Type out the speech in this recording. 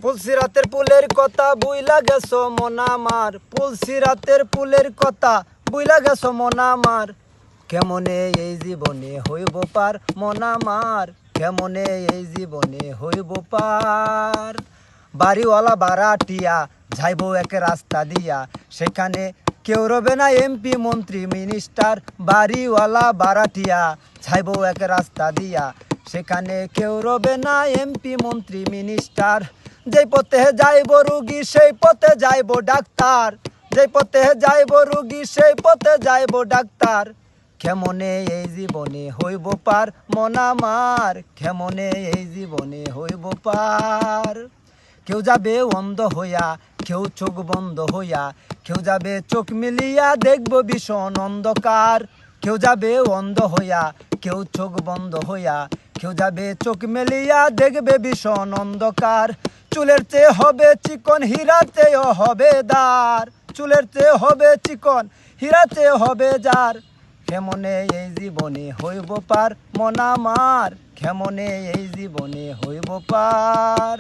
পুলসিরাতের পুলের কথা বুইলা গেছো মন আমার, পুলসিরাতের পুলের কথা বুইলা গেছো মন আমার। কেমনে এই জীবনে হইব পার মন আমার, কেমনে এই জীবনে হইব পার। বাড়িওয়ালা বারাটিয়া যাইব এক রাস্তা দিয়া, সেখানে কেউ রবে না এমপি মন্ত্রী মিনিস্টার। বাড়িওয়ালা বারাটিয়া যাইব এক রাস্তা দিয়া, সেখানে কেউ রবে না এমপি মন্ত্রী মিনিস্টার। যেই পথে যাইব রুগী সেই পথে যাইব ডাক্তার, যেই পথে যাইব রুগী সেই পথে যাইব ডাক্তার। কেমনে এই জীবনে হইব পার মন আমার, কেমনে এই জীবনে হইব পার। কেউ যাবে অন্ধ হইয়া, কেউ চোখ বন্ধ হইয়া, কেউ যাবে চোখ মিলিয়া দেখব ভীষণ অন্ধকার। কেউ যাবে অন্ধ হইয়া, কেউ চোখ বন্ধ হইয়া, কেউ যাবে চোখ মেলিয়া দেখবে ভীষণ অন্ধকার। চুলের চেয়ে হবে চিকন, হীরাতেও হবে দার, চুলের চেয়ে হবে চিকন, হীরাতেও হবে যার। কেমনে এই জীবনে হইব পার মন আমার, কেমনে এই জীবনে হইব পার।